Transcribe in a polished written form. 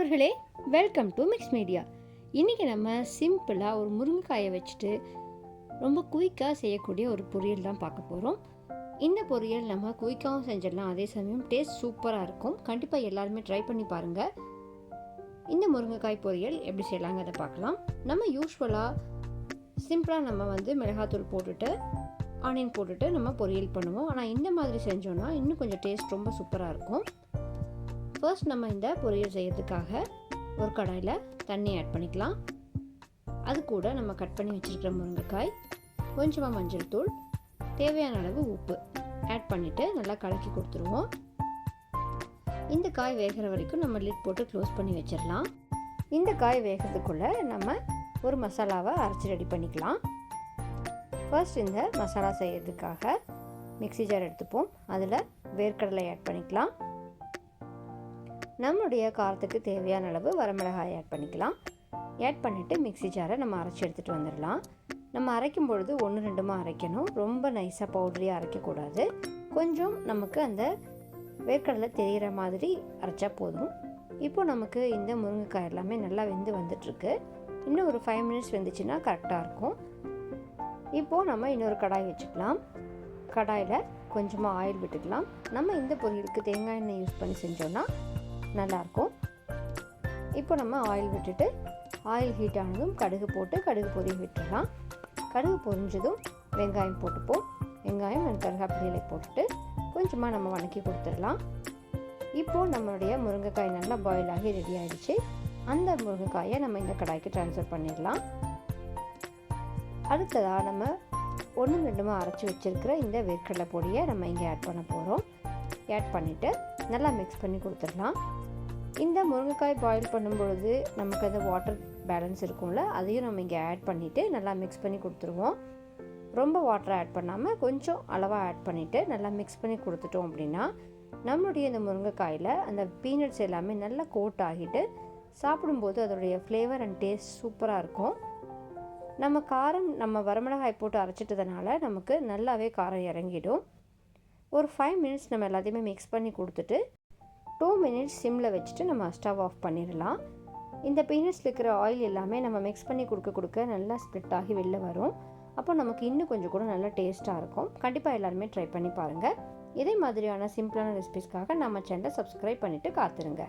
நண்பர்களே, welcome to mix media. இன்றைக்கி நம்ம சிம்பிளாக ஒரு முருங்கைக்காயை வச்சுட்டு ரொம்ப குயிக்காக செய்யக்கூடிய ஒரு பொரியல் தான் பார்க்க போகிறோம். இந்த பொரியல் நம்ம குயிக்காகவும் செஞ்சிடலாம், அதே சமயம் டேஸ்ட் சூப்பராக இருக்கும். கண்டிப்பாக எல்லாருமே ட்ரை பண்ணி பாருங்கள். இந்த முருங்கைக்காய் பொரியல் எப்படி செய்யலாங்கிறத பார்க்கலாம். நம்ம யூஸ்வலாக சிம்பிளாக நம்ம மிளகாத்தூள் போட்டுட்டு ஆனியன் போட்டுட்டு நம்ம பொரியல் பண்ணுவோம். ஆனால் இந்த மாதிரி செஞ்சோன்னா இன்னும் கொஞ்சம் டேஸ்ட் ரொம்ப சூப்பராக இருக்கும். ஃபர்ஸ்ட் நம்ம இந்த பொரியல் செய்யறதுக்காக ஒரு கடாயில் தண்ணி ஆட் பண்ணிக்கலாம். அது கூட நம்ம கட் பண்ணி வச்சுருக்கிற முருங்கைக்காய், கொஞ்சமாக மஞ்சள் தூள், தேவையான அளவு உப்பு ஆட் பண்ணிவிட்டு நல்லா கலக்கி கொடுத்துருவோம். இந்த காய் வேகிற வரைக்கும் நம்ம லிட் போட்டு க்ளோஸ் பண்ணி வச்சிடலாம். இந்த காய் வேகிறதுக்குள்ளே நம்ம ஒரு மசாலாவை அரைச்சி ரெடி பண்ணிக்கலாம். ஃபர்ஸ்ட் இந்த மசாலா செய்கிறதுக்காக மிக்ஸி ஜார் எடுத்துப்போம். அதில் வேர்க்கடலை ஆட் பண்ணிக்கலாம். நம்மளுடைய காரத்துக்கு தேவையான அளவு வரமிளகாய் ஆட் பண்ணிக்கலாம். ஆட் பண்ணிவிட்டு மிக்ஸி ஜாரை நம்ம அரைச்சி எடுத்துகிட்டு வந்துடலாம். நம்ம அரைக்கும் பொழுது 1-2 அரைக்கணும். ரொம்ப நைஸாக பவுடரியாக அரைக்கக்கூடாது. கொஞ்சம் நமக்கு அந்த வேர்க்கடலை தெரிகிற மாதிரி அரைச்சா போதும். இப்போது நமக்கு இந்த முருங்கைக்காய் எல்லாமே நல்லா வெந்து வந்துட்டுருக்கு. இன்னும் ஒரு 5 மினிட்ஸ் வெந்துச்சுன்னா கரெக்டாக இருக்கும். இப்போது நம்ம இன்னொரு கடாய் வச்சுக்கலாம். கடாயில் கொஞ்சமாக ஆயில் விட்டுக்கலாம். நம்ம இந்த பொரியலுக்கு தேங்காய் எண்ணெய் யூஸ் பண்ணி செஞ்சோன்னா நல்லாயிருக்கும். இப்போ நம்ம ஆயில் விட்டுட்டு ஆயில் ஹீட் ஆனதும் கடுகு போட்டு கடுகு பொரிய விட்டுடலாம். கடுகு பொரிஞ்சதும் வெங்காயம் போட்டுப்போம். வெங்காயம் அண்ட் கருவேப்பிலை போட்டுட்டு கொஞ்சமாக நம்ம வதக்கி கொடுத்துடலாம். இப்போது நம்மளுடைய முருங்கைக்காய் நல்லா பாயில் ஆகி ரெடி ஆகிடுச்சு. அந்த முருங்கைக்காயை நம்ம இந்த கடாய்க்கு ட்ரான்ஸ்ஃபர் பண்ணிடலாம். அடுத்ததாக நம்ம 1-2 அரைச்சி வச்சுருக்கிற இந்த வேர்க்கடலை பொடியை நம்ம இங்கே ஆட் பண்ண போகிறோம். ஆட் பண்ணிவிட்டு நல்லா மிக்ஸ் பண்ணி கொடுத்துடலாம். இந்த முருங்கைக்காய் பாயில் பண்ணும்பொழுது நமக்கு அந்த வாட்டர் பேலன்ஸ் இருக்கும்ல, அதையும் நம்ம இங்கே ஆட் பண்ணிவிட்டு நல்லா மிக்ஸ் பண்ணி கொடுத்துருவோம். ரொம்ப வாட்டரை ஆட் பண்ணாமல் கொஞ்சம் அளவாக ஆட் பண்ணிவிட்டு நல்லா மிக்ஸ் பண்ணி கொடுத்துட்டோம் அப்படின்னா நம்மளுடைய இந்த முருங்கைக்காயில் அந்த பீனட்ஸ் எல்லாமே நல்லா கோட் ஆகிட்டு சாப்பிடும்போது அதோடைய ஃப்ளேவர் அண்ட் டேஸ்ட் சூப்பராக இருக்கும். நம்ம காரம் நம்ம வரமிளகாய் போட்டு அரைச்சிட்டதுனால நமக்கு நல்லாவே காரம் இறங்கிடும். ஒரு 5 மினிட்ஸ் நம்ம எல்லாத்தையுமே மிக்ஸ் பண்ணி கொடுத்துட்டு 2 மினிட்ஸ் சிம்மில் வச்சுட்டு நம்ம ஸ்டவ் ஆஃப் பண்ணிடலாம். இந்த பீனட்ஸில் இருக்கிற ஆயில் எல்லாமே நம்ம மிக்ஸ் பண்ணி கொடுக்க நல்லா ஸ்ப்ளிட் ஆகி வெளில வரும். அப்போ நமக்கு இன்னும் கொஞ்சம் கூட நல்லா டேஸ்ட்டாக இருக்கும். கண்டிப்பாக எல்லாருமே ட்ரை பண்ணி பாருங்கள். இதே மாதிரியான சிம்பிளான ரெசிபிஸ்க்காக நம்ம சேனலை சப்ஸ்கிரைப் பண்ணிவிட்டு காத்துருங்க.